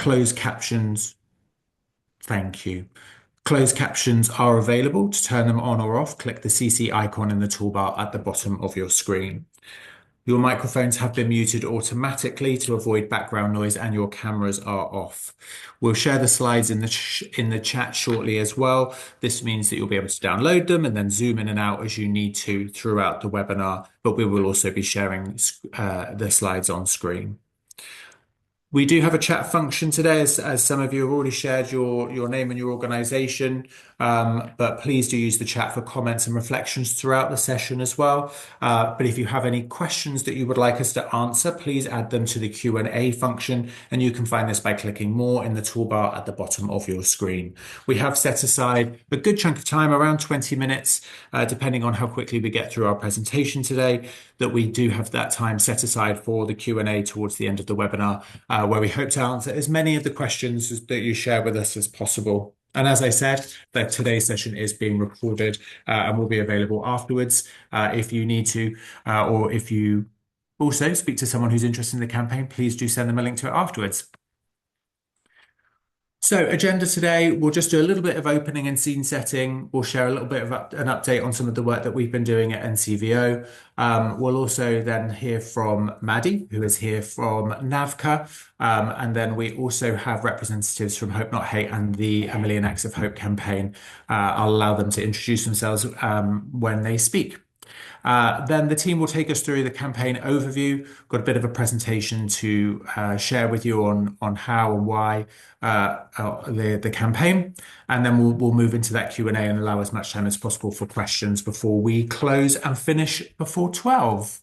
Closed captions, thank you. Closed captions are available. To turn them on or off, click the CC icon in the toolbar at the bottom of your screen. Your microphones have been muted automatically to avoid background noise, and your cameras are off. We'll share the slides in the chat shortly as well. This means that you'll be able to download them and then zoom in and out as you need to throughout the webinar, but we will also be sharing the slides on screen. We do have a chat function today, as some of you have already shared your name and your organization, but please do use the chat for comments and reflections throughout the session as well. But if you have any questions that you would like us to answer, please add them to the Q&A function, and you can find this by clicking more in the toolbar at the bottom of your screen. We have set aside a good chunk of time, around 20 minutes, depending on how quickly we get through our presentation today, that we do have that time set aside for the Q&A towards the end of the webinar, where we hope to answer as many of the questions that you share with us as possible. And as I said, that today's session is being recorded and will be available afterwards if you need to, or if you also speak to someone who's interested in the campaign, please do send them a link to it afterwards. So agenda today, we'll just do a little bit of opening and scene setting. We'll share a little bit of an update on some of the work that we've been doing at NCVO. We'll also then hear from Maddie, who is here from NAVCA. And then we also have representatives from Hope Not Hate and the A Million Acts of Hope campaign. I'll allow them to introduce themselves when they speak. Then the team will take us through the campaign overview. Got a bit of a presentation to share with you on how and why the campaign, and then we'll move into that Q&A and allow as much time as possible for questions before we close and finish before 12.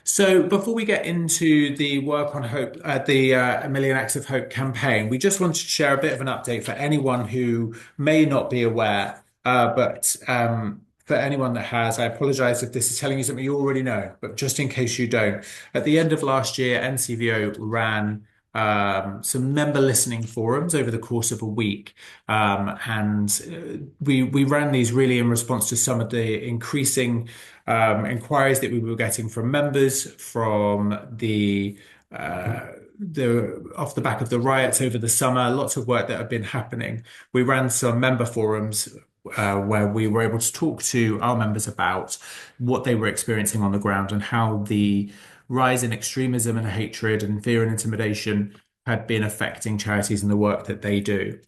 So before we get into the work on Hope, the A Million Acts of Hope campaign, we just wanted to share a bit of an update for anyone who may not be aware. But for anyone that has, I apologize if this is telling you something you already know, but just in case you don't, at the end of last year, NCVO ran some member listening forums over the course of a week. And we ran these really in response to some of the increasing inquiries that we were getting from members from the off the back of the riots over the summer, lots of work that had been happening. We ran some member forums where we were able to talk to our members about what they were experiencing on the ground and how the rise in extremism and hatred and fear and intimidation had been affecting charities and the work that they do.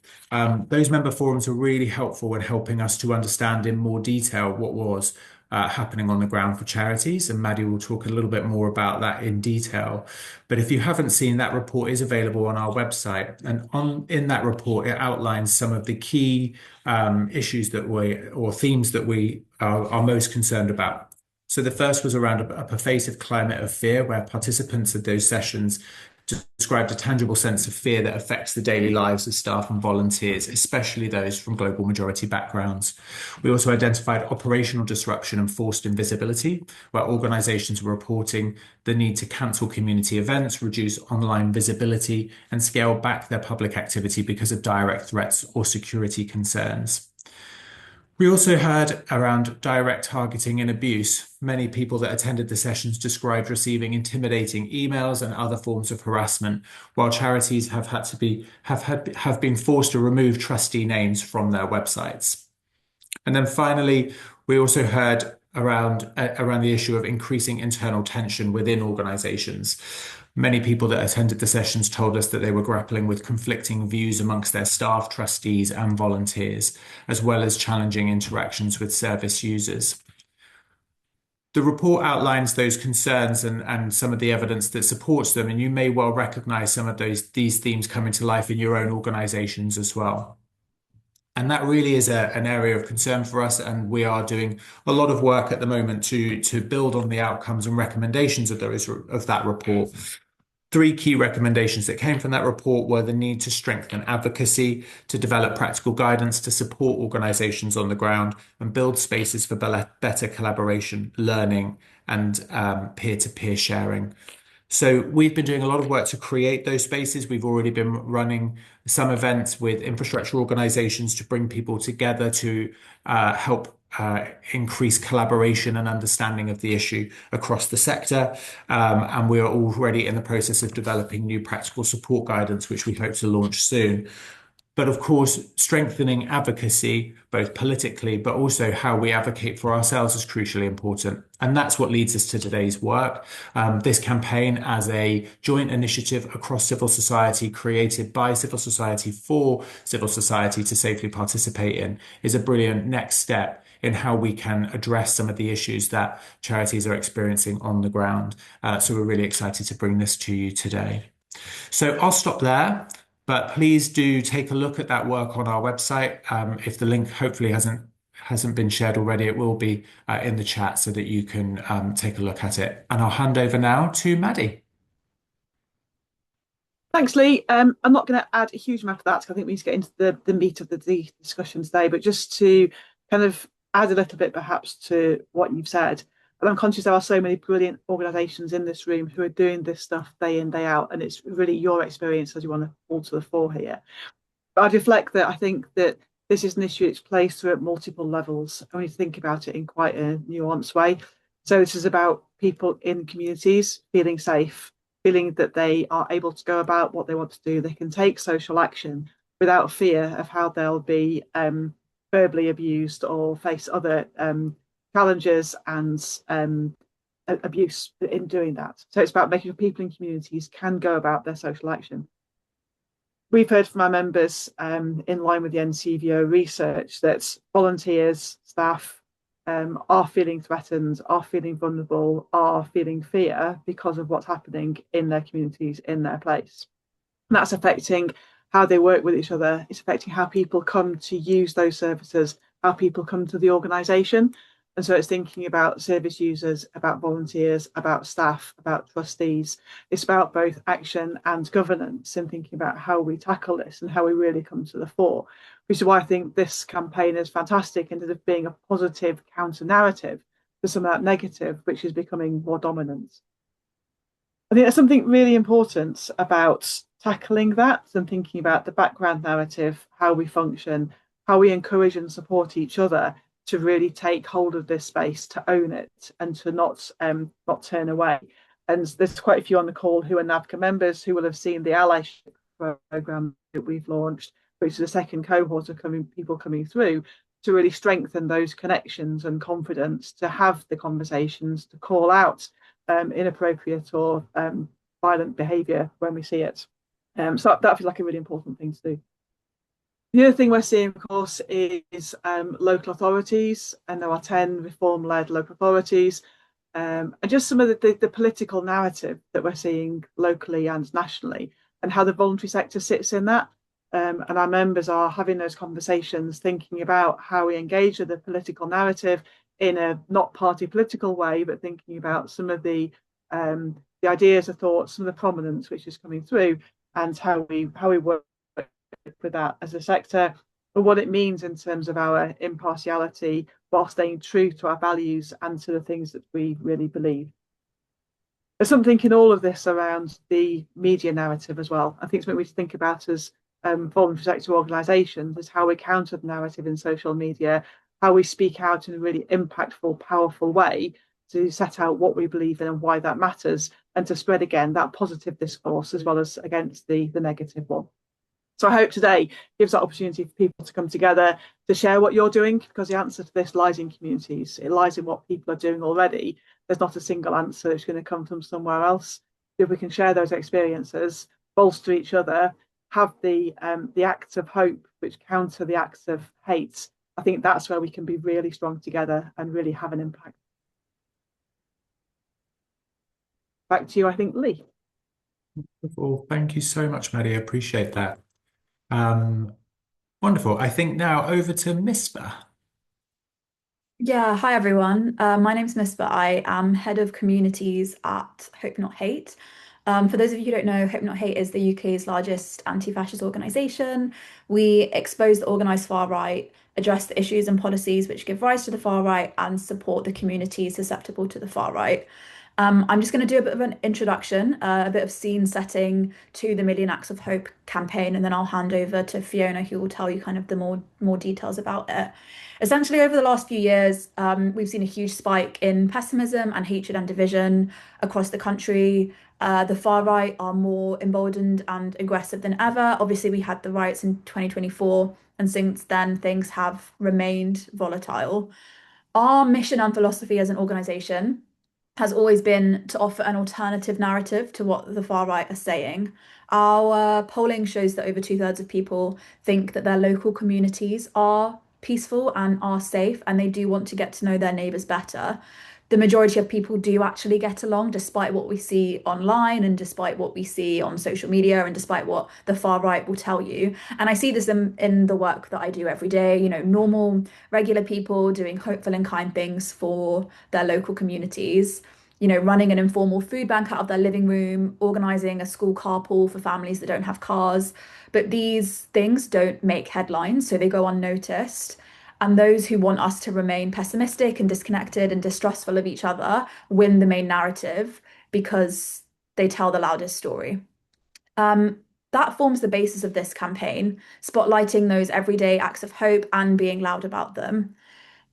Those member forums were really helpful in helping us to understand in more detail what was happening on the ground for charities, and Maddie will talk a little bit more about that in detail. But if you haven't seen, that report is available on our website, and in that report it outlines some of the key issues or themes that we are most concerned about. So the first was around a pervasive climate of fear, where participants of those sessions described a tangible sense of fear that affects the daily lives of staff and volunteers, especially those from global majority backgrounds. We also identified operational disruption and forced invisibility, where organizations were reporting the need to cancel community events, reduce online visibility, and scale back their public activity because of direct threats or security concerns. We also heard around direct targeting and abuse. Many people that attended the sessions described receiving intimidating emails and other forms of harassment, while charities have been forced to remove trustee names from their websites. And then finally, we also heard around the issue of increasing internal tension within organizations. Many people that attended the sessions told us that they were grappling with conflicting views amongst their staff, trustees, and volunteers, as well as challenging interactions with service users. The report outlines those concerns and some of the evidence that supports them, and you may well recognize some of these themes coming to life in your own organizations as well. And that really is an area of concern for us, and we are doing a lot of work at the moment to build on the outcomes and recommendations of that report. Three key recommendations that came from that report were the need to strengthen advocacy, to develop practical guidance to support organizations on the ground, and build spaces for better collaboration, learning, and peer-to-peer sharing. So we've been doing a lot of work to create those spaces. We've already been running some events with infrastructure organizations to bring people together to help increase collaboration and understanding of the issue across the sector. And we are already in the process of developing new practical support guidance, which we hope to launch soon. But of course, strengthening advocacy, both politically, but also how we advocate for ourselves is crucially important. And that's what leads us to today's work. This campaign, as a joint initiative across civil society, created by civil society for civil society to safely participate in, is a brilliant next step in how we can address some of the issues that charities are experiencing on the ground. So we're really excited to bring this to you today. So I'll stop there, but please do take a look at that work on our website. If the link hopefully hasn't been shared already, it will be in the chat so that you can take a look at it. And I'll hand over now to Maddie. Thanks, Lee. I'm not going to add a huge amount of that because I think we need to get into the meat of the discussion today, but just to kind of add a little bit perhaps to what you've said. And I'm conscious there are so many brilliant organisations in this room who are doing this stuff day in, day out, and it's really your experience as you want to pull to the fore here. But I'd reflect that I think that this is an issue that's placed through at multiple levels, and we think about it in quite a nuanced way. So this is about people in communities feeling safe, feeling that they are able to go about what they want to do. They can take social action without fear of how they'll be verbally abused or face other challenges and abuse in doing that. So it's about making sure people in communities can go about their social action. We've heard from our members in line with the NCVO research that volunteers, staff are feeling threatened, are feeling vulnerable, are feeling fear because of what's happening in their communities, in their place. And that's affecting how they work with each other. It's affecting how people come to use those services, how people come to the organisation. And so it's thinking about service users, about volunteers, about staff, about trustees. It's about both action and governance and thinking about how we tackle this and how we really come to the fore, which is why I think this campaign is fantastic instead of being a positive counter narrative to some of that negative, which is becoming more dominant. I think there's something really important about tackling that and thinking about the background narrative, how we function, how we encourage and support each other to really take hold of this space, to own it, and to not turn away. And there's quite a few on the call who are NABCA members who will have seen the allyship program that we've launched, which is the second cohort of people coming through to really strengthen those connections and confidence, to have the conversations, to call out inappropriate or violent behaviour when we see it. So that feels like a really important thing to do. The other thing we're seeing, of course, is local authorities, and there are 10 reform-led local authorities, and just some of the political narrative that we're seeing locally and nationally, and how the voluntary sector sits in that. And our members are having those conversations, thinking about how we engage with the political narrative in a not party political way, but thinking about some of the ideas, the thoughts, some of the prominence which is coming through, and how we work with that as a sector, but what it means in terms of our impartiality while staying true to our values and to the things that we really believe. There's something in all of this around the media narrative as well. I think something we think about as voluntary sector organisations is how we counter the narrative in social media, how we speak out in a really impactful, powerful way to set out what we believe in and why that matters, and to spread again that positive discourse as well as against the negative one. So I hope today gives that opportunity for people to come together to share what you're doing, because the answer to this lies in communities. It lies in what people are doing already. There's not a single answer that's going to come from somewhere else. If we can share those experiences, bolster each other, have the acts of hope which counter the acts of hate, I think that's where we can be really strong together and really have an impact. Back to you, I think, Lee. Wonderful. Thank you so much, Maddie. I appreciate that. Wonderful. I think now over to Misbah. Yeah, hi everyone. My name's Misbah. I am head of communities at Hope Not Hate. For those of you who don't know, Hope Not Hate is the UK's largest anti-fascist organisation. We expose the organised far right, address the issues and policies which give rise to the far right, and support the communities susceptible to the far right. I'm just going to do a bit of an introduction, a bit of scene setting to the Million Acts of Hope campaign, and then I'll hand over to Fiona, who will tell you kind of the more details about it. Essentially, over the last few years, we've seen a huge spike in pessimism and hatred and division across the country. The far right are more emboldened and aggressive than ever. Obviously, we had the riots in 2024, and since then, things have remained volatile. Our mission and philosophy as an organization has always been to offer an alternative narrative to what the far right are saying. Our polling shows that over two-thirds of people think that their local communities are peaceful and are safe, and they do want to get to know their neighbours better. The majority of people do actually get along, despite what we see online and despite what we see on social media and despite what the far right will tell you. And I see this in the work that I do every day, normal, regular people doing hopeful and kind things for their local communities. Running an informal food bank out of their living room, organizing a school carpool for families that don't have cars. But these things don't make headlines, so they go unnoticed. And those who want us to remain pessimistic and disconnected and distrustful of each other win the main narrative because they tell the loudest story. That forms the basis of this campaign, spotlighting those everyday acts of hope and being loud about them.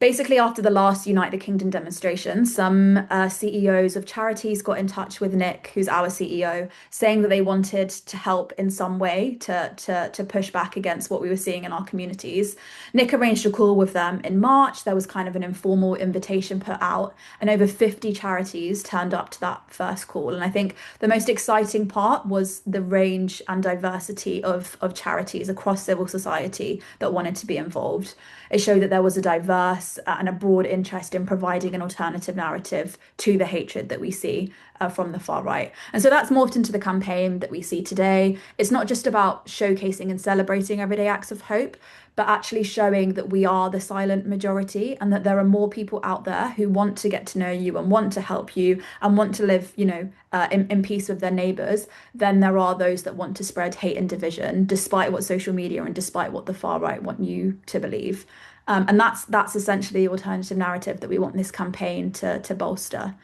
Basically, after the last United Kingdom demonstration, some CEOs of charities got in touch with Nick, who's our CEO, saying that they wanted to help in some way to push back against what we were seeing in our communities. Nick arranged a call with them in March. There was kind of an informal invitation put out, and over 50 charities turned up to that first call. And I think the most exciting part was the range and diversity of charities across civil society that wanted to be involved. It showed that there was a diverse and a broad interest in providing an alternative narrative to the hatred that we see from the far right. And so that's morphed into the campaign that we see today. It's not just about showcasing and celebrating everyday acts of hope, but actually showing that we are the silent majority and that there are more people out there who want to get to know you and want to help you and want to live, in peace with their neighbours than there are those that want to spread hate and division, despite what social media and despite what the far right want you to believe. And that's essentially the alternative narrative that we want this campaign to bolster.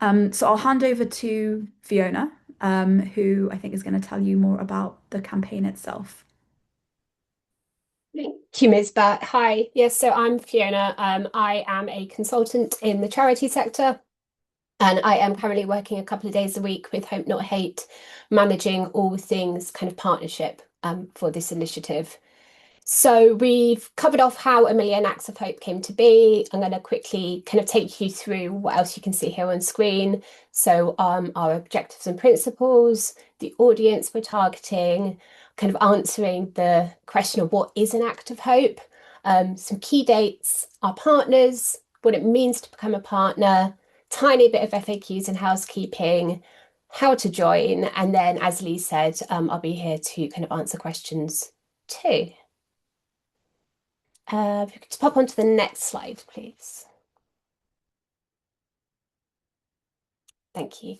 So I'll hand over to Fiona, who I think is going to tell you more about the campaign itself. Thank you, Misbah. Hi. Yes, so I'm Fiona. I am a consultant in the charity sector, and I am currently working a couple of days a week with Hope Not Hate, managing all things kind of partnership for this initiative. So we've covered off how A Million Acts of Hope came to be. I'm going to quickly kind of take you through what else you can see here on screen. So our objectives and principles, the audience we're targeting, kind of answering the question of what is an act of hope, some key dates, our partners, what it means to become a partner, tiny bit of FAQs and housekeeping, how to join, and then, as Lee said, I'll be here to kind of answer questions too. If you could just pop onto the next slide, please. Thank you.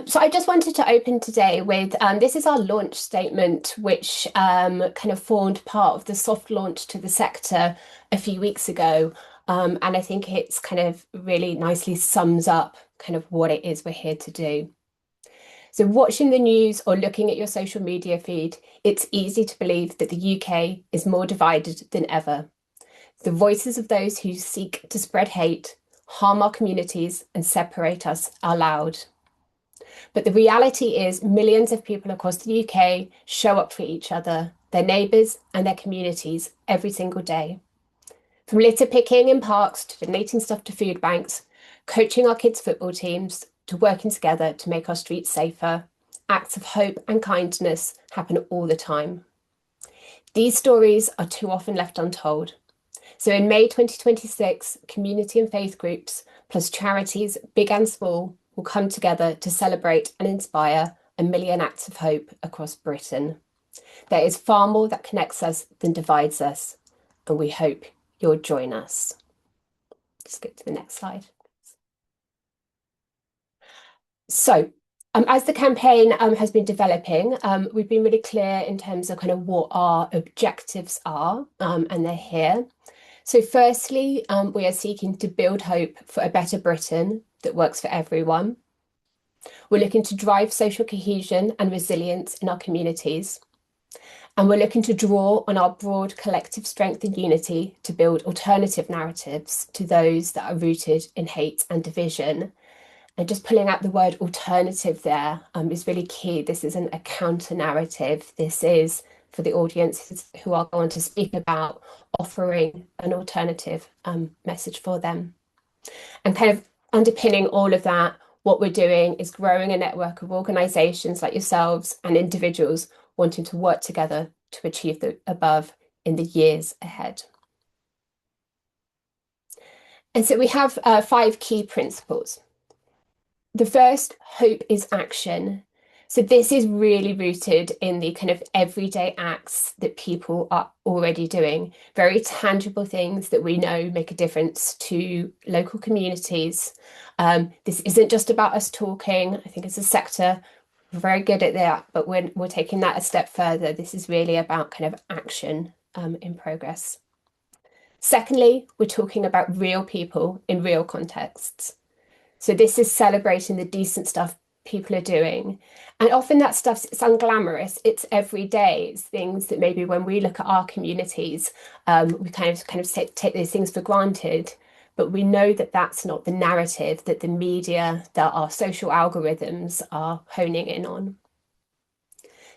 So I just wanted to open today with, this is our launch statement, which kind of formed part of the soft launch to the sector a few weeks ago. And I think it's kind of really nicely sums up kind of what it is we're here to do. So watching the news or looking at your social media feed, it's easy to believe that the UK is more divided than ever. The voices of those who seek to spread hate, harm our communities and separate us are loud. But the reality is millions of people across the UK show up for each other, their neighbours and their communities every single day. From litter picking in parks to donating stuff to food banks, coaching our kids' football teams, to working together to make our streets safer, acts of hope and kindness happen all the time. These stories are too often left untold. So in May 2026, community and faith groups, plus charities, big and small, will come together to celebrate and inspire 1 million acts of hope across Britain. There is far more that connects us than divides us, and we hope you'll join us. Just go to the next slide. So, as the campaign has been developing, we've been really clear in terms of kind of what our objectives are, and they're here. So firstly, we are seeking to build hope for a better Britain that works for everyone. We're looking to drive social cohesion and resilience in our communities. And we're looking to draw on our broad collective strength and unity to build alternative narratives to those that are rooted in hate and division. And just pulling out the word alternative there is really key. This isn't a counter narrative. This is for the audiences who are going to speak about offering an alternative message for them. And kind of underpinning all of that, what we're doing is growing a network of organisations like yourselves and individuals wanting to work together to achieve the above in the years ahead. And so we have 5 key principles. The first, hope is action. So this is really rooted in the kind of everyday acts that people are already doing, very tangible things that we know make a difference to local communities. This isn't just about us talking. I think as a sector, we're very good at that, but we're taking that a step further. This is really about kind of action in progress. Secondly, we're talking about real people in real contexts. So this is celebrating the decent stuff people are doing. And often that stuff, it's unglamorous. It's everyday. It's things that maybe when we look at our communities, we kind of take these things for granted. But we know that that's not the narrative that the media, that our social algorithms are honing in on.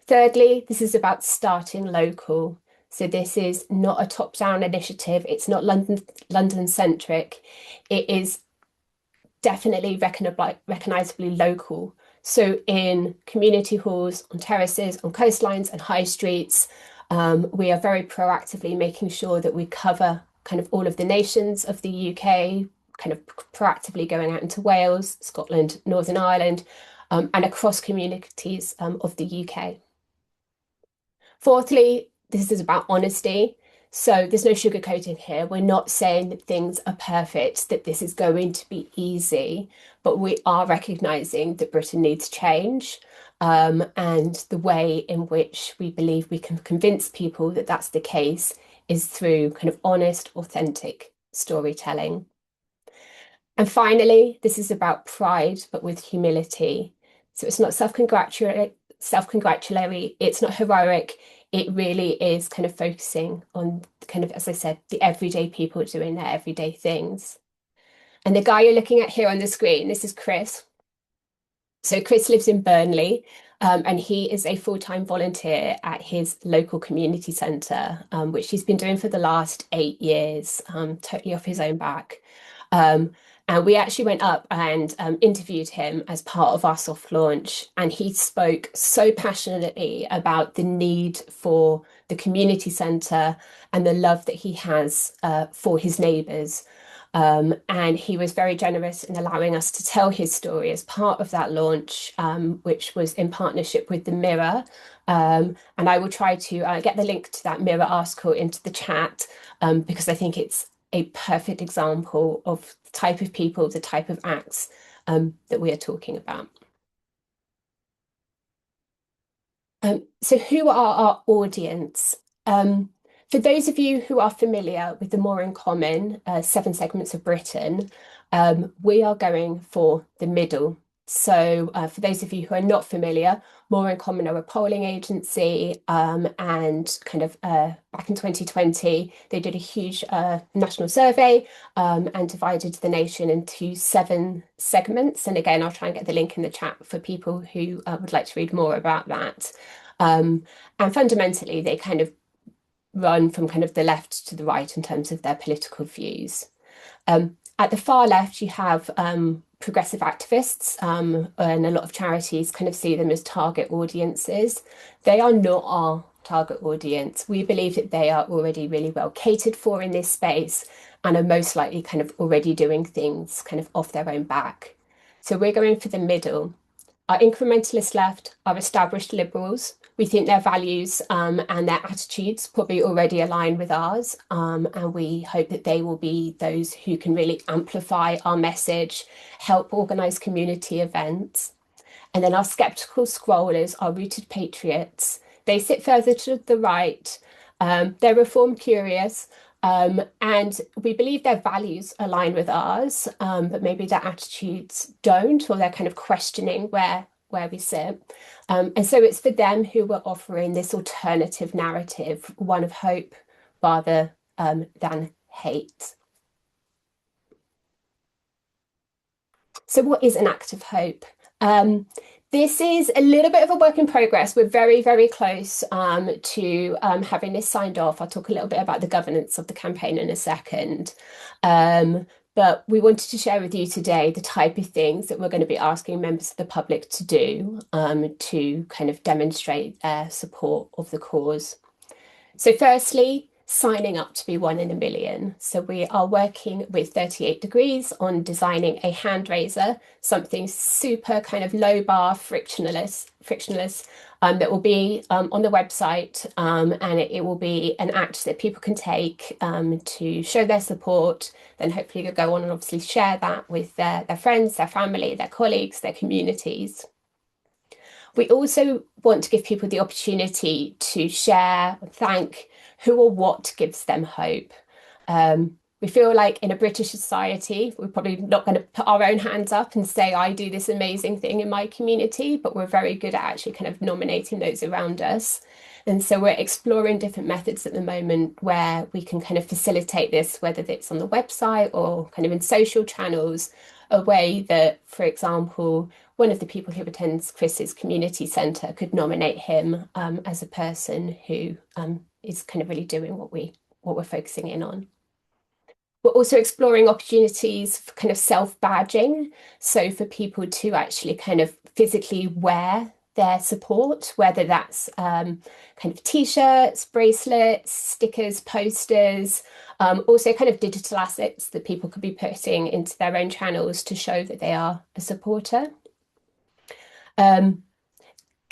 Thirdly, this is about starting local. So this is not a top-down initiative. It's not London-centric. It is definitely recognisably local. So in community halls, on terraces, on coastlines and high streets, we are very proactively making sure that we cover kind of all of the nations of the UK, kind of proactively going out into Wales, Scotland, Northern Ireland, and across communities of the UK. Fourthly, this is about honesty. So there's no sugarcoating here. We're not saying that things are perfect, that this is going to be easy, but we are recognising that Britain needs change. And the way in which we believe we can convince people that that's the case is through kind of honest, authentic storytelling. And finally, this is about pride, but with humility. So it's not self-congratulatory, it's not heroic. It really is kind of focusing on kind of, as I said, the everyday people doing their everyday things. And the guy you're looking at here on the screen, this is Chris. So Chris lives in Burnley, and he is a full-time volunteer at his local community centre, which he's been doing for the last 8 years, totally off his own back. And we actually went up and interviewed him as part of our soft launch. And he spoke so passionately about the need for the community centre and the love that he has for his neighbours. And he was very generous in allowing us to tell his story as part of that launch, which was in partnership with the Mirror. And I will try to get the link to that Mirror article into the chat, because I think it's a perfect example of the type of people, the type of acts that we are talking about. So who are our audience? For those of you who are familiar with the More in Common 7 segments of Britain, we are going for the middle. So for those of you who are not familiar, More in Common are a polling agency, and kind of back in 2020, they did a huge national survey and divided the nation into 7 segments. And again, I'll try and get the link in the chat for people who would like to read more about that. And fundamentally, they kind of run from kind of the left to the right in terms of their political views. At the far left, you have progressive activists, and a lot of charities kind of see them as target audiences. They are not our target audience. We believe that they are already really well catered for in this space and are most likely kind of already doing things kind of off their own back. So we're going for the middle. Our incrementalist left are established liberals. We think their values and their attitudes probably already align with ours, and we hope that they will be those who can really amplify our message, help organise community events. And then our sceptical scrollers are rooted patriots. They sit further to the right. They're reform curious, And we believe their values align with ours, but maybe their attitudes don't, or they're kind of questioning where we sit. And so it's for them who we're offering this alternative narrative, one of hope rather than hate. So what is an act of hope? This is a little bit of a work in progress. We're very, very close to having this signed off. I'll talk a little bit about the governance of the campaign in a second. But we wanted to share with you today the type of things that we're going to be asking members of the public to do to kind of demonstrate their support of the cause. So firstly, signing up to be 1 in a million. So we are working with 38 Degrees on designing a hand raiser, something super kind of low bar, frictionless, that will be on the website, and it will be an act that people can take to show their support. Then hopefully you'll go on and obviously share that with their friends, their family, their colleagues, their communities. We also want to give people the opportunity to share, thank who or what gives them hope. We feel like in a British society, we're probably not going to put our own hands up and say, I do this amazing thing in my community, but we're very good at actually kind of nominating those around us. And so we're exploring different methods at the moment where we can kind of facilitate this, whether it's on the website or kind of in social channels, a way that, for example, one of the people who attends Chris's community centre could nominate him as a person who is kind of really doing what we're focusing in on. We're also exploring opportunities for kind of self-badging. So for people to actually kind of physically wear their support, whether that's kind of t-shirts, bracelets, stickers, posters, also kind of digital assets that people could be putting into their own channels to show that they are a supporter.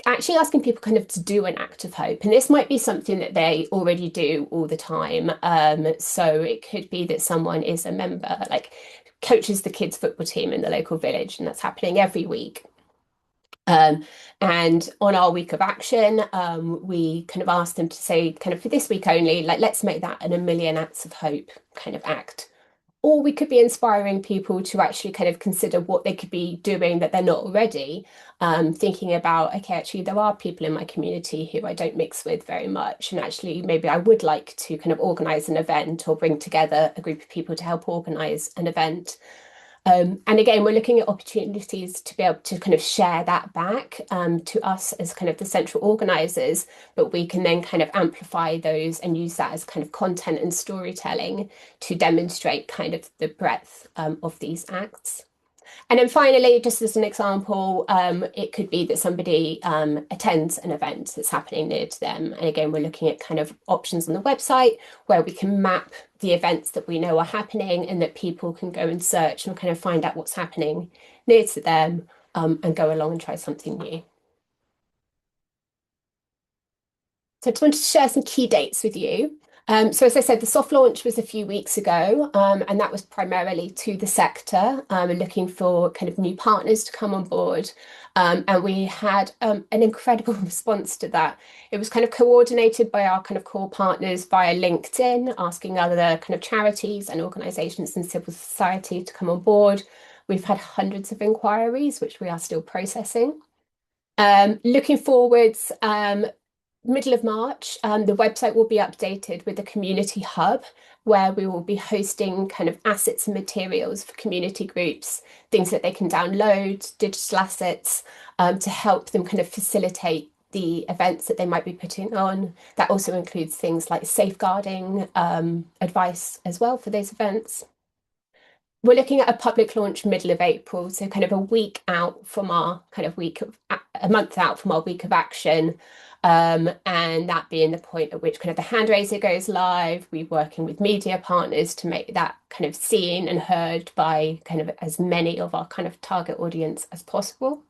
Actually asking people kind of to do an act of hope, and this might be something that they already do all the time. So it could be that someone is a member, like coaches the kids' football team in the local village, and that's happening every week. And on our week of action, we kind of asked them to say, kind of for this week only, like, let's make that an 1 million acts of hope kind of act. Or we could be inspiring people to actually kind of consider what they could be doing that they're not already, thinking about, okay, actually, there are people in my community who I don't mix with very much. And actually, maybe I would like to kind of organise an event or bring together a group of people to help organise an event. And again, we're looking at opportunities to be able to kind of share that back to us as kind of the central organisers, but we can then kind of amplify those and use that as kind of content and storytelling to demonstrate kind of the breadth of these acts. And then finally, just as an example, it could be that somebody attends an event that's happening near to them. And again, we're looking at kind of options on the website where we can map the events that we know are happening and that people can go and search and kind of find out what's happening near to them and go along and try something new. So I just wanted to share some key dates with you. So as I said, the soft launch was a few weeks ago, and that was primarily to the sector, looking for kind of new partners to come on board. And we had an incredible response to that. It was kind of coordinated by our kind of core partners via LinkedIn, asking other kind of charities and organisations and civil society to come on board. We've had hundreds of inquiries, which we are still processing. Looking forwards, middle of March, the website will be updated with a community hub where we will be hosting kind of assets and materials for community groups, things that they can download, digital assets, to help them kind of facilitate the events that they might be putting on. That also includes things like safeguarding advice as well for those events. We're looking at a public launch middle of April, so kind of a week out from our kind of a month out from our week of action. And that being the point at which kind of the hand raiser goes live. We're working with media partners to make that kind of seen and heard by kind of as many of our kind of target audience as possible.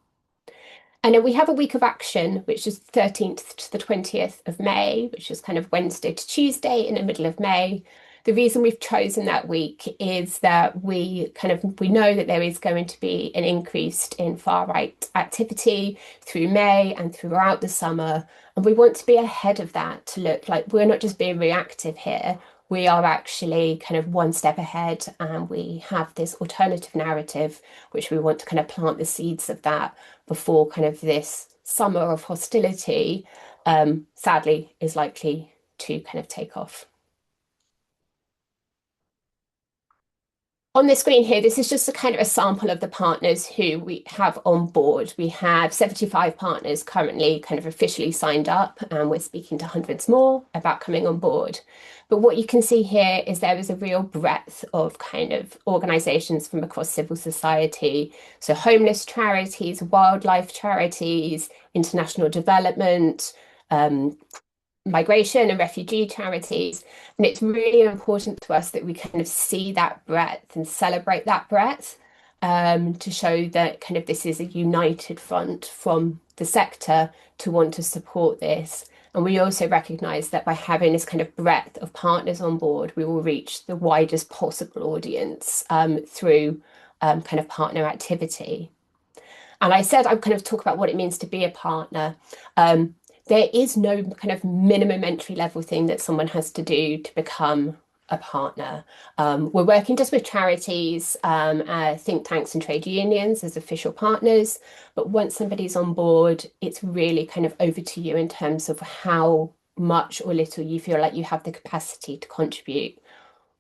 And then we have a week of action, which is 13th to the 20th of May, which is kind of Wednesday to Tuesday in the middle of May. The reason we've chosen that week is that we know that there is going to be an increase in far-right activity through May and throughout the summer. And we want to be ahead of that to look like we're not just being reactive here. we are actually kind of one step ahead, and we have this alternative narrative, which we want to kind of plant the seeds of that before kind of this summer of hostility, sadly, is likely to kind of take off. On the screen here, this is just a kind of a sample of the partners who we have on board. We have 75 partners currently kind of officially signed up, and we're speaking to hundreds more about coming on board. But what you can see here is there is a real breadth of kind of organisations from across civil society. So homeless charities, wildlife charities, international development, migration and refugee charities. And it's really important to us that we kind of see that breadth and celebrate that breadth, to show that kind of this is a united front from the sector to want to support this. And we also recognise that by having this kind of breadth of partners on board, we will reach the widest possible audience through kind of partner activity. And I said I'd kind of talk about what it means to be a partner. There is no kind of minimum entry level thing that someone has to do to become a partner. We're working just with charities, think tanks and trade unions as official partners. But once somebody's on board, it's really kind of over to you in terms of how much or little you feel like you have the capacity to contribute.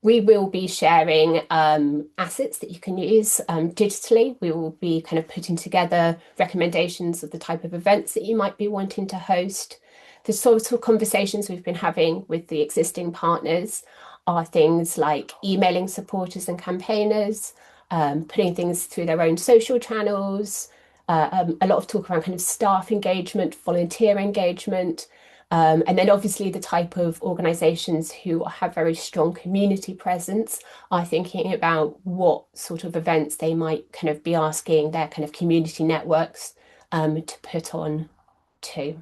We will be sharing assets that you can use digitally. We will be kind of putting together recommendations of the type of events that you might be wanting to host. The sort of conversations we've been having with the existing partners are things like emailing supporters and campaigners, putting things through their own social channels, a lot of talk around kind of staff engagement, volunteer engagement, and then obviously the type of organisations who have very strong community presence are thinking about what sort of events they might kind of be asking their kind of community networks to put on too.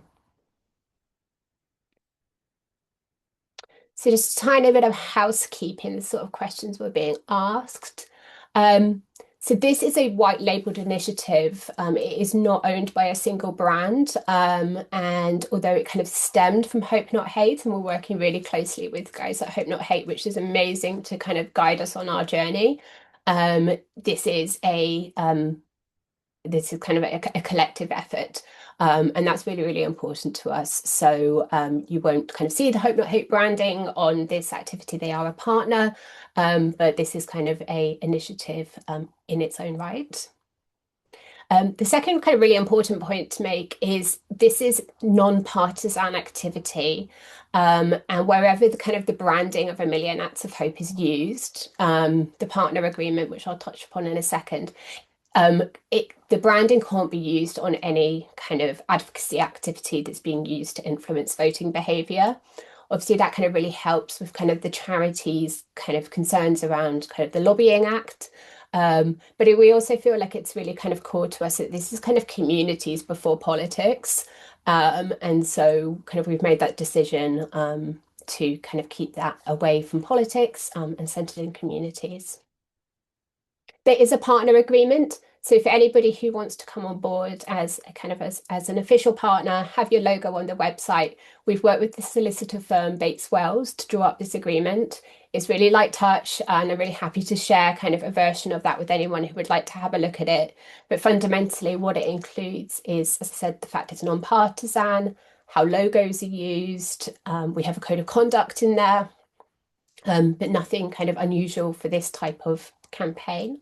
So just a tiny bit of housekeeping, the sort of questions we're being asked. So this is a white labelled initiative. It is not owned by a single brand. And although it kind of stemmed from Hope Not Hate, and we're working really closely with guys at Hope Not Hate, which is amazing to kind of guide us on our journey. This is kind of a collective effort. And that's really, really important to us. So you won't kind of see the Hope Not Hate branding on this activity. They are a partner, but this is kind of a initiative in its own right. The second kind of really important point to make is this is non-partisan activity, and wherever the kind of the branding of A Million Acts of Hope is used, the partner agreement, which I'll touch upon in a second, the branding can't be used on any kind of advocacy activity that's being used to influence voting behaviour. Obviously, that kind of really helps with kind of the charities' kind of concerns around kind of the Lobbying Act. But we also feel like it's really kind of core to us that this is kind of communities before politics. And so kind of we've made that decision to kind of keep that away from politics and centred in communities. There is a partner agreement. So for anybody who wants to come on board as a kind of as an official partner, have your logo on the website. We've worked with the solicitor firm Bates Wells to draw up this agreement. It's really light touch, and I'm really happy to share kind of a version of that with anyone who would like to have a look at it. But fundamentally, what it includes is, as I said, the fact it's non-partisan, how logos are used. We have a code of conduct in there, but nothing kind of unusual for this type of campaign.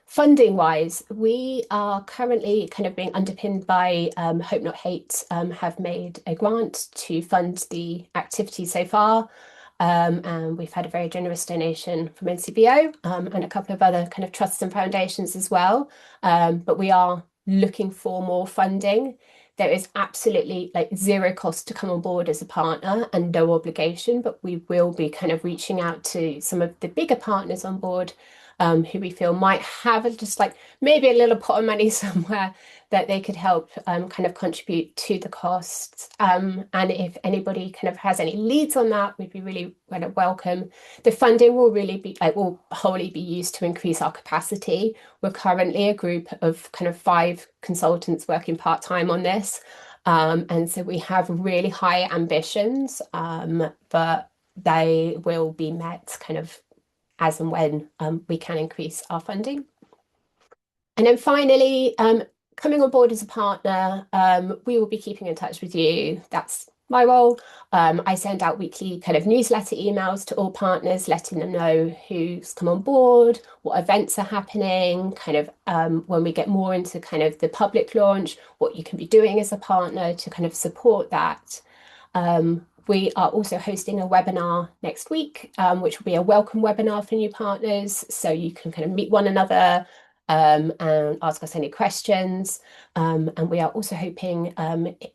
Funding wise, we are currently kind of being underpinned by Hope Not Hate, have made a grant to fund the activity so far. And we've had a very generous donation from NCBO and a couple of other kind of trusts and foundations as well. But we are looking for more funding. There is absolutely like zero cost to come on board as a partner and no obligation, but we will be kind of reaching out to some of the bigger partners on board who we feel might have just like maybe a little pot of money somewhere that they could help kind of contribute to the costs. And if anybody kind of has any leads on that, we'd be really kind of welcome. The funding will really be will wholly be used to increase our capacity. We're currently a group of kind of 5 consultants working part-time on this. And so we have really high ambitions, but they will be met kind of as and when we can increase our funding. And then finally, coming on board as a partner, we will be keeping in touch with you. That's my role. I send out weekly kind of newsletter emails to all partners, letting them know who's come on board, what events are happening, kind of when we get more into kind of the public launch, what you can be doing as a partner to kind of support that. We are also hosting a webinar next week, which will be a welcome webinar for new partners. So you can kind of meet one another and ask us any questions. And we are also hoping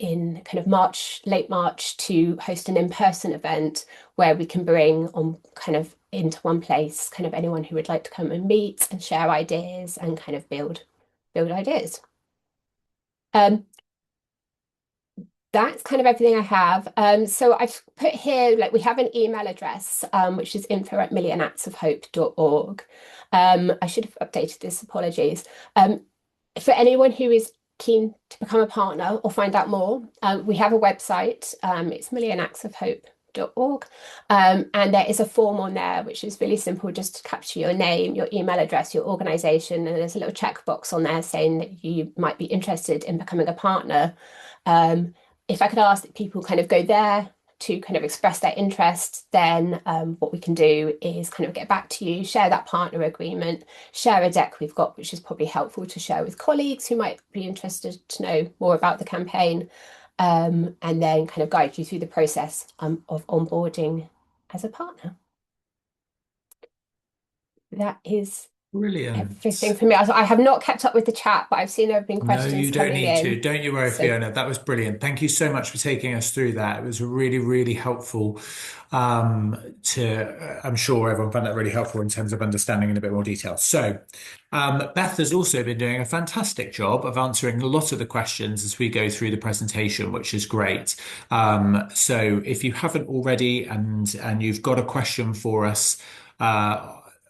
in kind of March, late March, to host an in-person event where we can bring on kind of into one place kind of anyone who would like to come and meet and share ideas and kind of build ideas. That's kind of everything I have. So I've put here, like, we have an email address, which is info@millionactsofhope.org. I should have updated this, apologies. For anyone who is keen to become a partner or find out more, we have a website. It's millionactsofhope.org. And there is a form on there, which is really simple, just to capture your name, your email address, your organization, and there's a little checkbox on there saying that you might be interested in becoming a partner. If I could ask that people kind of go there to kind of express their interest, then what we can do is kind of get back to you, share that partner agreement, share a deck we've got, which is probably helpful to share with colleagues who might be interested to know more about the campaign, and then kind of guide you through the process of onboarding as a partner. That is Brilliant. everything for me. I have not kept up with the chat, but I've seen there have been No, questions you don't coming need in. to. Don't you worry, So- Fiona. That was brilliant. Thank you so much for taking us through that. It was really, really helpful. I'm sure everyone found that really helpful in terms of understanding in a bit more detail. So, Beth has also been doing a fantastic job of answering a lot of the questions as we go through the presentation, which is great. So if you haven't already and you've got a question for us,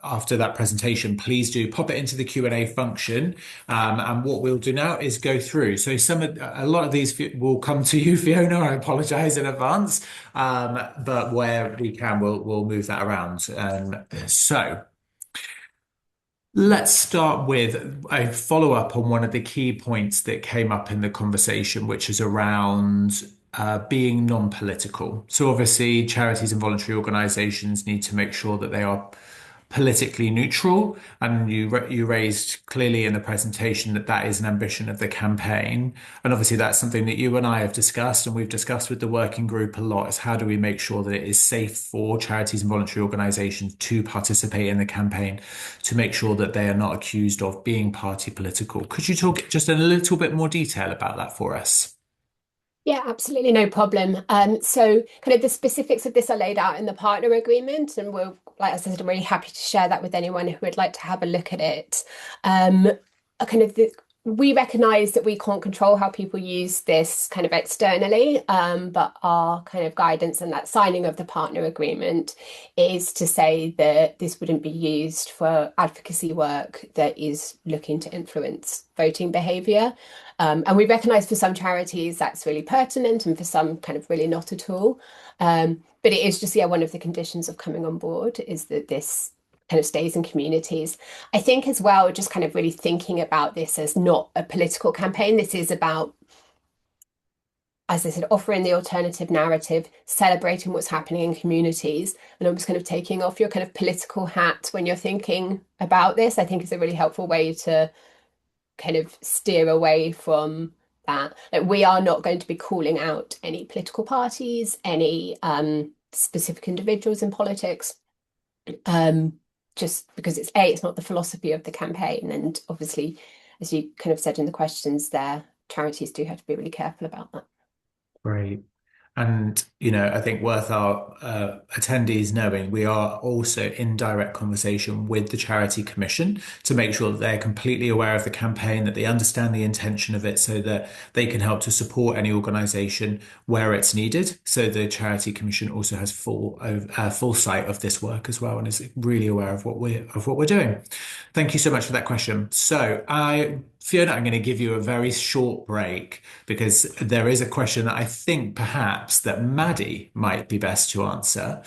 after that presentation, please do pop it into the Q&A function. And what we'll do now is go through. So a lot of these will come to you, Fiona. I apologize in advance. But where we can, we'll move that around. So let's start with a follow-up on one of the key points that came up in the conversation, which is around being non-political. So obviously, charities and voluntary organizations need to make sure that they are politically neutral, and you raised clearly in the presentation that that is an ambition of the campaign, and obviously that's something that you and I have discussed and we've discussed with the working group a lot, is how do we make sure that it is safe for charities and voluntary organizations to participate in the campaign, to make sure that they are not accused of being party political. Could you talk just in a little bit more detail about that for us? Yeah, absolutely, no problem. So kind of the specifics of this are laid out in the partner agreement, and we're, like I said, I'm really happy to share that with anyone who would like to have a look at it. We recognise that we can't control how people use this kind of externally, but our kind of guidance and that signing of the partner agreement is to say that this wouldn't be used for advocacy work that is looking to influence voting behaviour. And we recognise for some charities that's really pertinent, and for some kind of really not at all. But it is just, one of the conditions of coming on board is that this kind of stays in communities. I think as well, just kind of really thinking about this as not a political campaign. This is about, as I said, offering the alternative narrative, celebrating what's happening in communities, and almost kind of taking off your kind of political hat when you're thinking about this. I think is a really helpful way to kind of steer away from that. Like, we are not going to be calling out any political parties, any specific individuals in politics, just because it's not the philosophy of the campaign. And obviously, as you kind of said in the questions there, charities do have to be really careful about that. Great. And, I think worth our attendees knowing, we are also in direct conversation with the Charity Commission to make sure that they're completely aware of the campaign, that they understand the intention of it, so that they can help to support any organisation where it's needed. So the Charity Commission also has full sight of this work as well, and is really aware of what we're doing. Thank you so much for that question. So I Fiona, I'm going to give you a very short break because there is a question that I think perhaps that Maddie might be best to answer,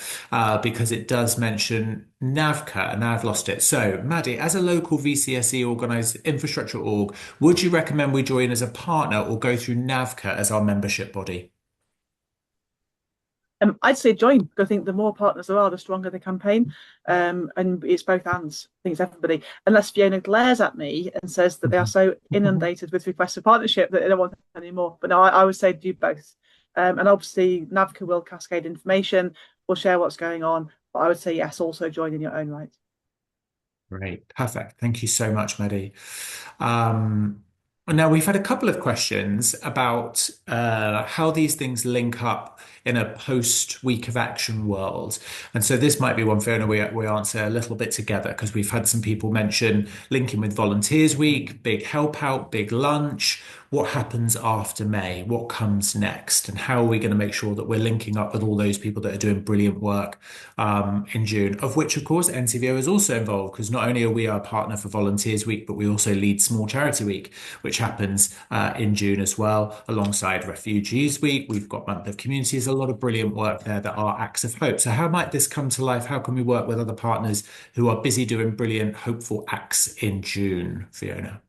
because it does mention NAVCA, and I've lost it. So, Maddie, as a local VCSE organized infrastructure org, would you recommend we join as a partner or go through NAVCA as our membership body? I'd say join, because I think the more partners there are, the stronger the campaign. And it's both hands. I think it's everybody. Unless Fiona glares at me and says that they are so inundated with requests for partnership that they don't want any more. But no, I would say do both. And obviously, NAVCA will cascade information, will share what's going on. But I would say yes, also join in your own right. Great. Perfect. Thank you so much, Maddie. Um, Now, we've had a couple of questions about how these things link up in a post-week of action world. And so this might be one, Fiona, we answer a little bit together because we've had some people mention linking with Volunteers Week, big help out, big lunch. What happens after May? What comes next? And how are we going to make sure that we're linking up with all those people that are doing brilliant work in June, of which, of course, NCVO is also involved because not only are we our partner for Volunteers Week, but we also lead Small Charity Week, which happens in June as well, alongside Refugees Week. We've got Month of Communities, a lot of brilliant work there that are acts of hope. So how might this come to life? How can we work with other partners who are busy doing brilliant, hopeful acts in June, Fiona?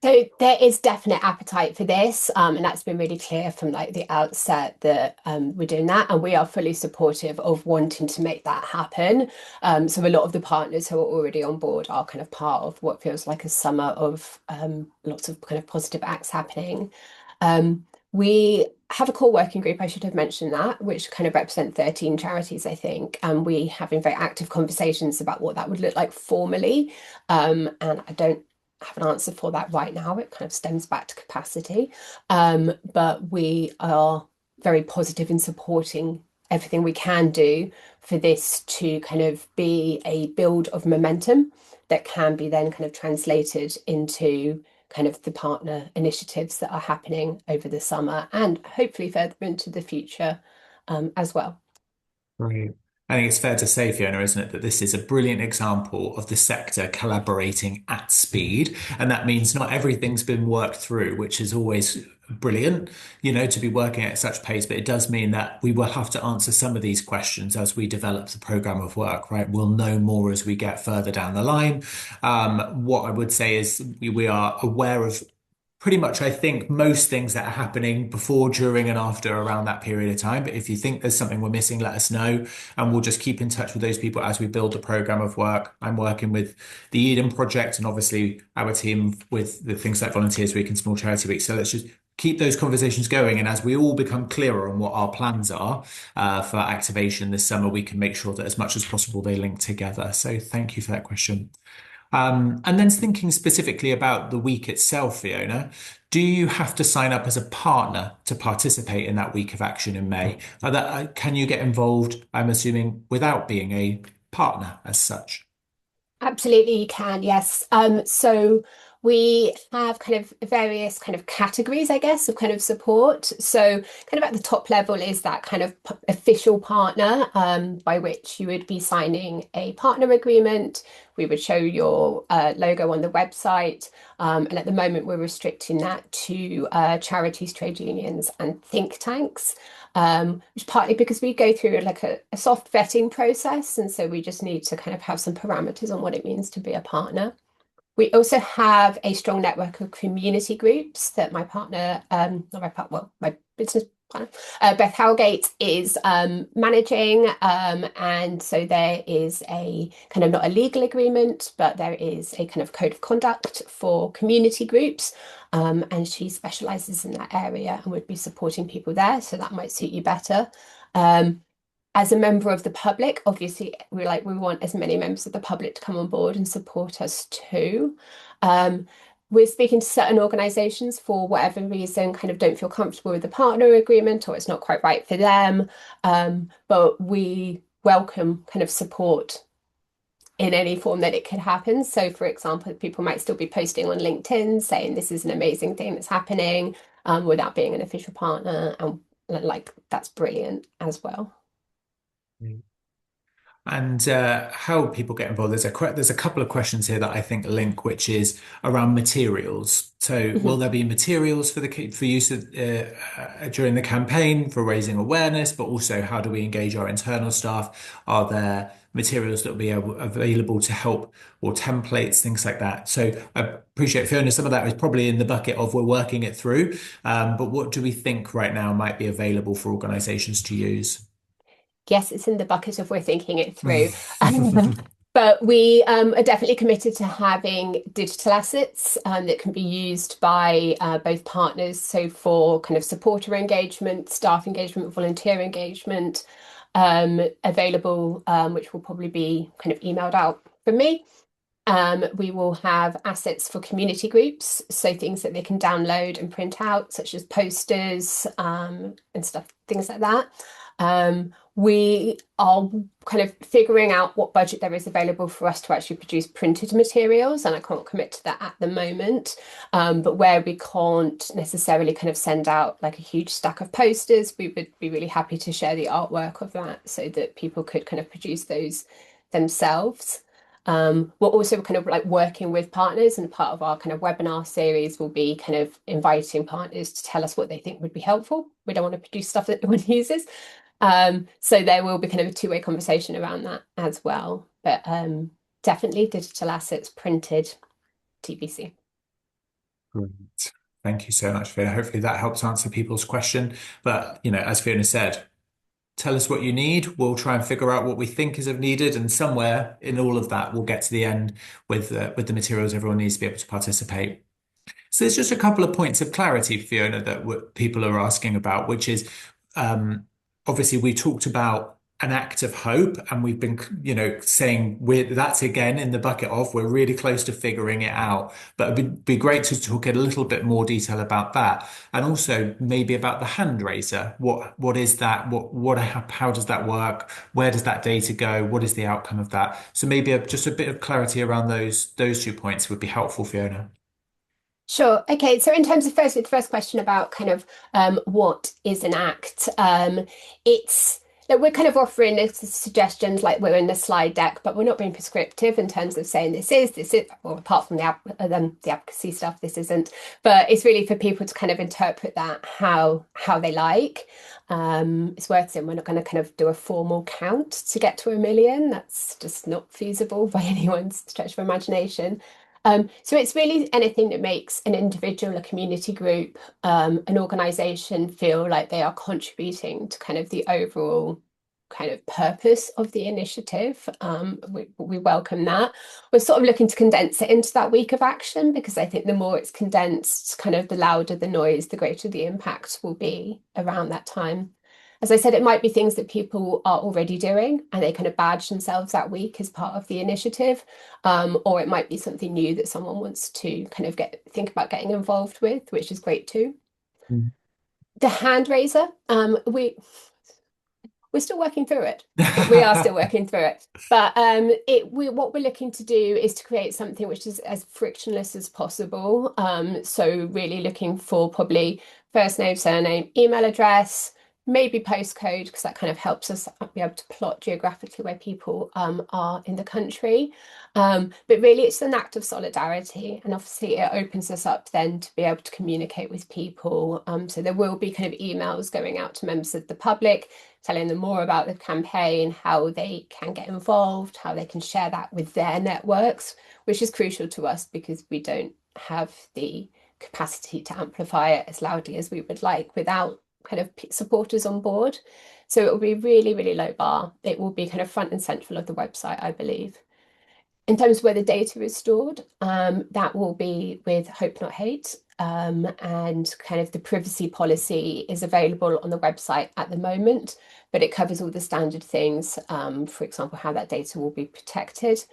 So there is definite appetite for this, and that's been really clear from like the outset that we're doing that, and we are fully supportive of wanting to make that happen. So a lot of the partners who are already on board are kind of part of what feels like a summer of lots of kind of positive acts happening. We have a core working group, I should have mentioned that, which kind of represent 13 charities, I think, and we having very active conversations about what that would look like formally. And I don't have an answer for that right now. It kind of stems back to capacity. But we are very positive in supporting everything we can do for this to kind of be a build of momentum that can be then kind of translated into kind of the partner initiatives that are happening over the summer and hopefully further into the future as well. Right. I think it's fair to say, Fiona, isn't it, that this is a brilliant example of the sector collaborating at speed. And that means not everything's been worked through, which is always brilliant, to be working at such pace. But it does mean that we will have to answer some of these questions as we develop the program of work, right? We'll know more as we get further down the line. What I would say is we are aware of pretty much, I think, most things that are happening before, during, and after around that period of time. But if you think there's something we're missing, let us know, and we'll just keep in touch with those people as we build the program of work. I'm working with the Eden Project and obviously our team with the things like Volunteers Week and Small Charity Week. So let's just keep those conversations going. And as we all become clearer on what our plans are for activation this summer, we can make sure that as much as possible they link together. So thank you for that question. And then thinking specifically about the week itself, Fiona, do you have to sign up as a partner to participate in that week of action in May? Can you get involved, I'm assuming, without being a partner as such? Absolutely, you can, yes. So we have kind of various kind of categories, I guess, of kind of support. So kind of at the top level is that kind of official partner, by which you would be signing a partner agreement. We would show your logo on the website. And at the moment, we're restricting that to charities, trade unions, and think tanks. Which partly because we go through like a soft vetting process, and so we just need to kind of have some parameters on what it means to be a partner. We also have a strong network of community groups that my partner, not my partner, well, my business partner, Beth Howgate is managing. And so there is a kind of not a legal agreement, but there is a kind of code of conduct for community groups. And she specializes in that area and would be supporting people there. So that might suit you better. As a member of the public, obviously, we want as many members of the public to come on board and support us too. We're speaking to certain organisations for whatever reason, kind of don't feel comfortable with the partner agreement or it's not quite right for them. But we welcome kind of support in any form that it could happen. So, for example, people might still be posting on LinkedIn saying this is an amazing thing that's happening without being an official partner. And like, that's brilliant as well. And how people get involved. There's a couple of questions here that I think link, which is around materials. So, will Mhm. there be materials for use during the campaign for raising awareness? But also, how do we engage our internal staff? Are there materials that will be available to help, or templates, things like that? So, I appreciate, Fiona, some of that is probably in the bucket of we're working it through. But what do we think right now might be available for organisations to use? Yes, it's in the bucket of we're thinking it through. But we are definitely committed to having digital assets that can be used by both partners. So for kind of supporter engagement, staff engagement, volunteer engagement, available, which will probably be kind of emailed out from me. We will have assets for community groups, so things that they can download and print out, such as posters and stuff, things like that. We are kind of figuring out what budget there is available for us to actually produce printed materials, and I can't commit to that at the moment. But where we can't necessarily kind of send out like a huge stack of posters, we would be really happy to share the artwork of that so that people could kind of produce those themselves. We're also kind of like working with partners, and part of our kind of webinar series will be kind of inviting partners to tell us what they think would be helpful. We don't want to produce stuff that no one uses. So there will be kind of a two-way conversation around that as well. But definitely digital assets, printed, TBC. Great. Thank you so much, Fiona. Hopefully that helps answer people's question. But, as Fiona said, tell us what you need. We'll try and figure out what we think is needed, and somewhere in all of that, we'll get to the end with the materials everyone needs to be able to participate. So there's just a couple of points of clarity, Fiona, that people are asking about, which is obviously we talked about an act of hope, and we've been, saying that's again in the bucket of we're really close to figuring it out. But it'd be great to talk in a little bit more detail about that, and also maybe about the hand raiser. What is that? How does that work? Where does that data go? What is the outcome of that? So maybe just a bit of clarity around those 2 points would be helpful, Fiona. Sure. Okay. So in terms of the first question about kind of what is an act, it's that we're kind of offering suggestions like we're in the slide deck, but we're not being prescriptive in terms of saying this is, well, apart from the advocacy stuff, this isn't. But it's really for people to kind of interpret that how they like. It's worth saying we're not going to kind of do a formal count to get to 1 million. That's just not feasible by anyone's stretch of imagination. So it's really anything that makes an individual, a community group, an organization feel like they are contributing to kind of the overall kind of purpose of the initiative. We welcome that. We're sort of looking to condense it into that week of action, because I think the more it's condensed, kind of the louder the noise, the greater the impact will be around that time. As I said, it might be things that people are already doing and they kind of badge themselves that week as part of the initiative. Or it might be something new that someone wants to kind of think about getting involved with, which is great too. Mm. The hand raiser, we're still working through it. We are still working through it. But what we're looking to do is to create something which is as frictionless as possible. So really looking for probably first name, surname, email address, maybe postcode, because that kind of helps us be able to plot geographically where people are in the country. But really, it's an act of solidarity. And obviously, it opens us up then to be able to communicate with people. So there will be kind of emails going out to members of the public, telling them more about the campaign, how they can get involved, how they can share that with their networks, which is crucial to us because we don't have the capacity to amplify it as loudly as we would like without kind of supporters on board. So it will be really, really low bar. It will be kind of front and central of the website, I believe. In terms of where the data is stored, that will be with Hope Not Hate. And kind of the privacy policy is available on the website at the moment, but it covers all the standard things, for example, how that data will be protected,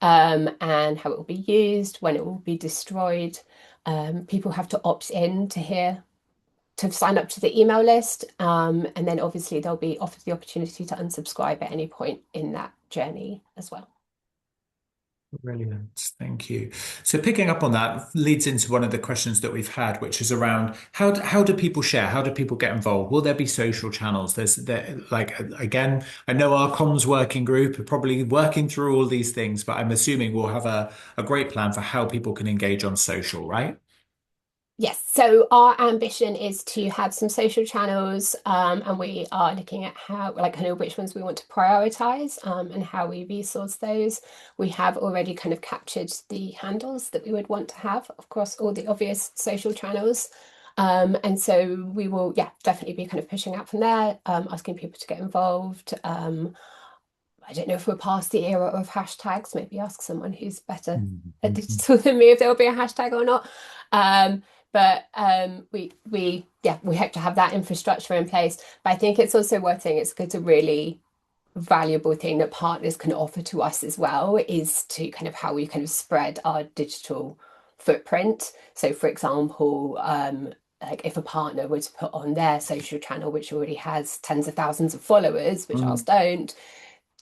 and how it will be used, when it will be destroyed. People have to opt in to sign up to the email list, and then obviously they'll be offered the opportunity to unsubscribe at any point in that journey as well. Brilliant. Thank you. So picking up on that leads into one of the questions that we've had, which is around how do people share? How do people get involved? Will there be social channels? Like again, I know our comms working group are probably working through all these things, but I'm assuming we'll have a great plan for how people can engage on social, right? Yes, so our ambition is to have some social channels, and we are looking at how, like, kind of which ones we want to prioritize, and how we resource those. We have already kind of captured the handles that we would want to have across all the obvious social channels. And so we will, yeah, definitely be kind of pushing out from there, asking people to get involved. I don't know if we're past the era of hashtags. Maybe ask someone who's better at digital than me if there will be a hashtag or not. But we hope to have that infrastructure in place. But I think it's also worth saying it's a really valuable thing that partners can offer to us as well, is to kind of how we kind of spread our digital footprint. So for example, like if a partner were to put on their social channel, which already has tens of thousands of followers, which ours don't,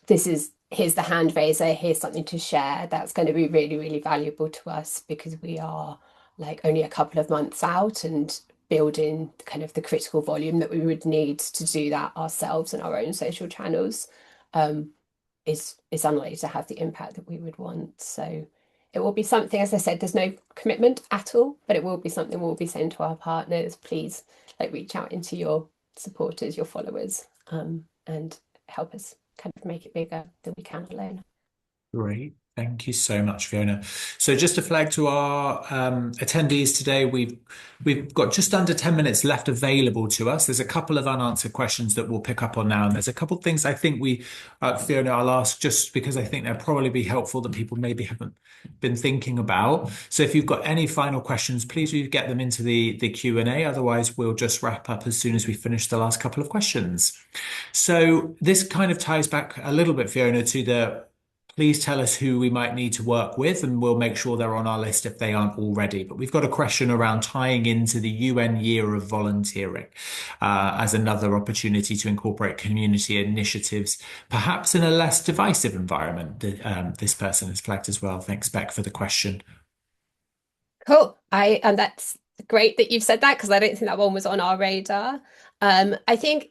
here's the hand raiser, here's something to share. That's going to be really, really valuable to us because we are like only a couple of months out and building kind of the critical volume that we would need to do that ourselves in our own social channels, is unlikely to have the impact that we would want. So it will be something, as I said, there's no commitment at all, but it will be something we'll be saying to our partners, please like reach out into your supporters, your followers, and help us kind of make it bigger than we can alone. Great. Thank you so much, Fiona. So just to flag to our attendees today, we've got just under 10 minutes left available to us. There's a couple of unanswered questions that we'll pick up on now. And there's a couple of things I think Fiona, I'll ask just because I think they'll probably be helpful that people maybe haven't been thinking about. So if you've got any final questions, please do get them into the Q&A. Otherwise, we'll just wrap up as soon as we finish the last couple of questions. So this kind of ties back a little bit, Fiona, to please tell us who we might need to work with, and we'll make sure they're on our list if they aren't already. But we've got a question around tying into the UN Year of Volunteering as another opportunity to incorporate community initiatives, perhaps in a less divisive environment. This person has flagged as well. Thanks, Beck, for the question. Cool. And that's great that you've said that because I don't think that one was on our radar. I think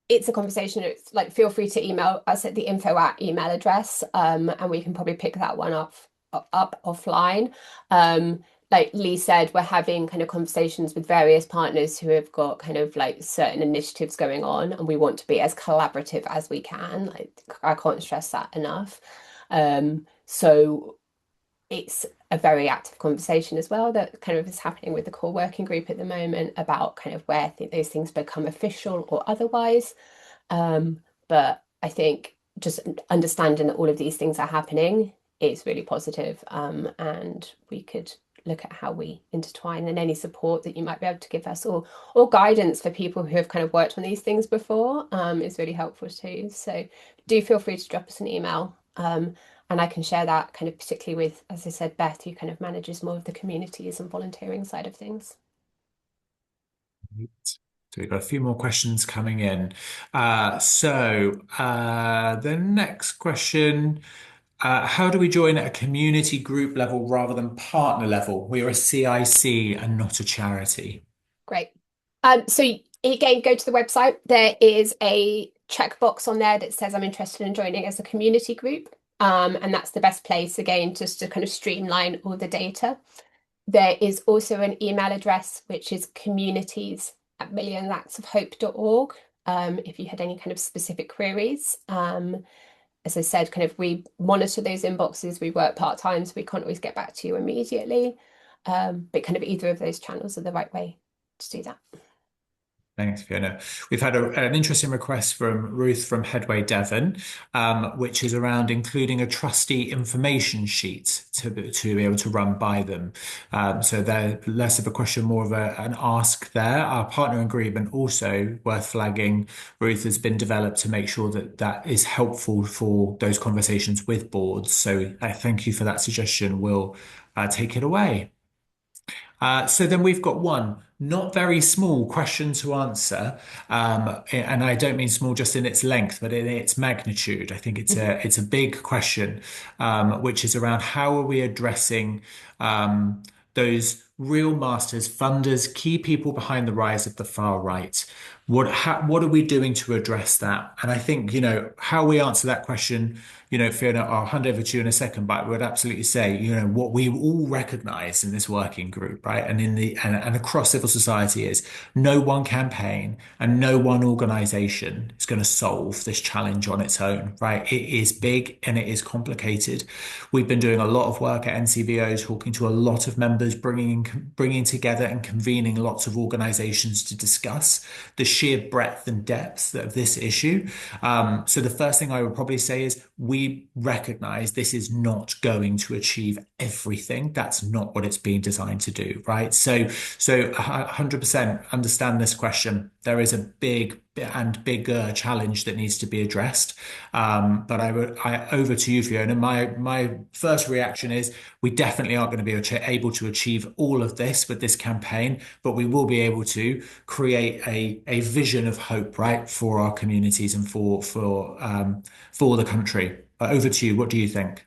it's a conversation. It's like, feel free to email us at the info@email address, and we can probably pick that one up offline. Like Lee said, we're having kind of conversations with various partners who have got kind of like certain initiatives going on, and we want to be as collaborative as we can. Like, I can't stress that enough. So it's a very active conversation as well that kind of is happening with the core working group at the moment about kind of where those things become official or otherwise. But I think just understanding that all of these things are happening is really positive, and we could look at how we intertwine, and any support that you might be able to give us, or guidance for people who have kind of worked on these things before, is really helpful too. So do feel free to drop us an email. And I can share that kind of particularly with, as I said, Beth, who kind of manages more of the communities and volunteering side of things. So we've got a few more questions coming in. The next question, how do we join at a community group level rather than partner level? We are a CIC and not a charity. Great. So again, go to the website. There is a checkbox on there that says I'm interested in joining as a community group. And that's the best place, again, just to kind of streamline all the data. There is also an email address, which is communities@millionactsofhope.org, if you had any kind of specific queries. As I said, kind of we monitor those inboxes. We work part-time, so we can't always get back to you immediately. But kind of either of those channels are the right way to do that. Thanks, Fiona. We've had an interesting request from Ruth from Headway Devon, which is around including a trustee information sheet to be able to run by them. So they're less of a question, more of an ask there. Our partner agreement, also worth flagging, Ruth, has been developed to make sure that that is helpful for those conversations with boards. So I thank you for that suggestion. We'll take it away. So then we've got one not very small question to answer, and I don't mean small just in its length, but in its magnitude. I think it's a big question, which is around how are we addressing those real masters, funders, key people behind the rise of the far right. What are we doing to address that? And I think, how we answer that question, Fiona, I'll hand over to you in a second, but I would absolutely say, what we all recognize in this working group, right? And and across civil society is no one campaign and no one organization is going to solve this challenge on its own, right? It is big and it is complicated. We've been doing a lot of work at NCVO, talking to a lot of members, bringing together and convening lots of organizations to discuss the sheer breadth and depth of this issue. So the first thing I would probably say is we recognize this is not going to achieve everything. That's not what it's been designed to do, right? So 100% understand this question. There is a big and bigger challenge that needs to be addressed. But over to you, Fiona. My first reaction is we definitely aren't going to be able to achieve all of this with this campaign, but we will be able to create a vision of hope, right, for our communities and for the country. Over to you. What do you think?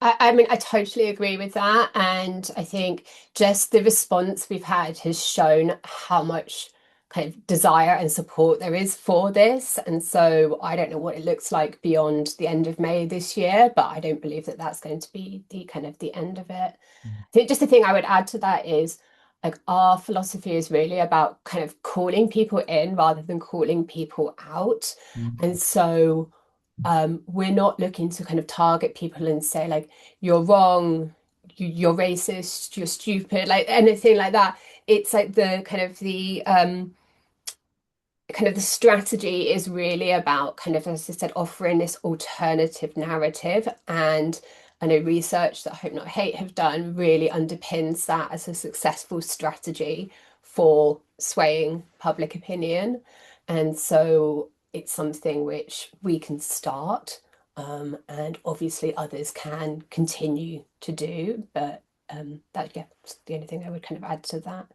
I mean, I totally agree with that. And I think just the response we've had has shown how much kind of desire and support there is for this. And so I don't know what it looks like beyond the end of May this year, but I don't believe that that's going to be the kind of the end of it. I think just the thing I would add to that is like our philosophy is really about kind of calling people in rather than calling people out. And so we're not looking to kind of target people and say like you're wrong, you're racist, you're stupid, like anything like that. It's like the strategy is really about kind of, as I said, offering this alternative narrative. And I know research that Hope Not Hate have done really underpins that as a successful strategy for swaying public opinion. And so it's something which we can start, and obviously others can continue to do. But that's the only thing I would kind of add to that.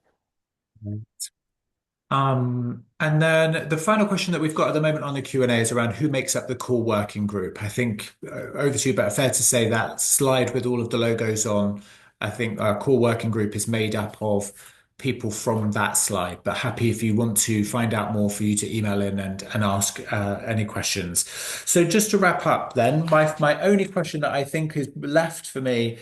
And then the final question that we've got at the moment on the Q&A is around who makes up the core working group. I think over to you, but fair to say that slide with all of the logos on, I think our core working group is made up of people from that slide, but happy if you want to find out more for you to email in and ask any questions. So just to wrap up then, my only question that I think is left for me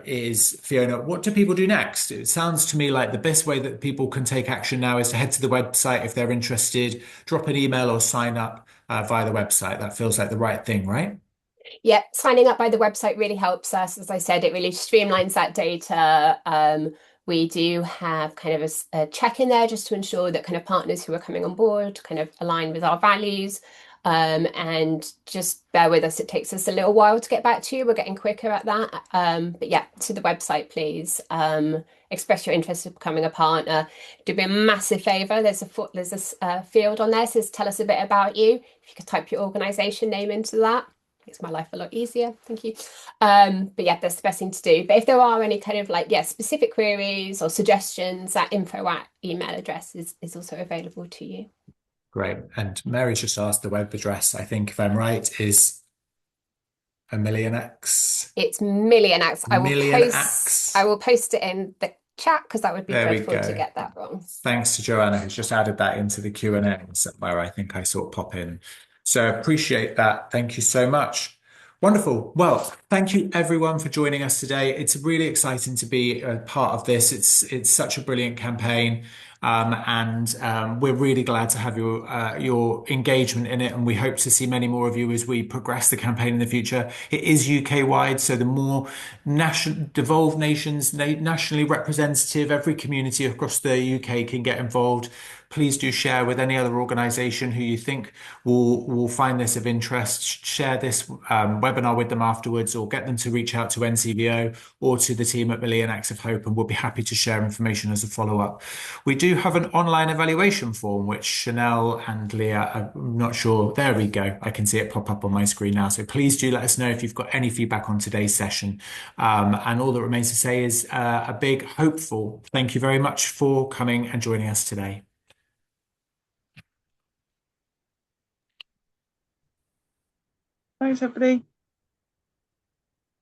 is, Fiona, what do people do next? It sounds to me like the best way that people can take action now is to head to the website if they're interested, drop an email or sign up via the website. That feels like the right thing, right? Yeah, signing up by the website really helps us. As I said, it really streamlines that data. We do have kind of a check in there just to ensure that kind of partners who are coming on board kind of align with our values. And just bear with us, it takes us a little while to get back to you. We're getting quicker at that. But yeah, to the website, please. Express your interest in becoming a partner. Do me a massive favour. There's a field on there that says tell us a bit about you. If you could type your organisation name into that. Makes my life a lot easier. Thank you. But yeah, that's the best thing to do. But if there are any kind of specific queries or suggestions, that info@email address is also available to you. Great. And Mary's just asked the web address, I think, if I'm right, is a million X. It's million X. I will post it in the chat because that would be dreadful to get that wrong. Thanks to Joanna, who's just added that into the Q&A somewhere. I think I saw it pop in. So appreciate that. Thank you so much. Wonderful. Well, thank you everyone for joining us today. It's really exciting to be a part of this. It's such a brilliant campaign. And we're really glad to have your engagement in it, and we hope to see many more of you as we progress the campaign in the future. It is UK wide, so the more devolved nations, nationally representative, every community across the UK can get involved. Please do share with any other organisation who you think will find this of interest. Share this webinar with them afterwards, or get them to reach out to NCVO or to the team at Million Acts of Hope, and we'll be happy to share information as a follow-up. We do have an online evaluation form, which Chanel and Leah, I'm not sure, there we go. I can see it pop up on my screen now. So please do let us know if you've got any feedback on today's session. And all that remains to say is a big hopeful thank you very much for coming and joining us today. Thanks, everybody.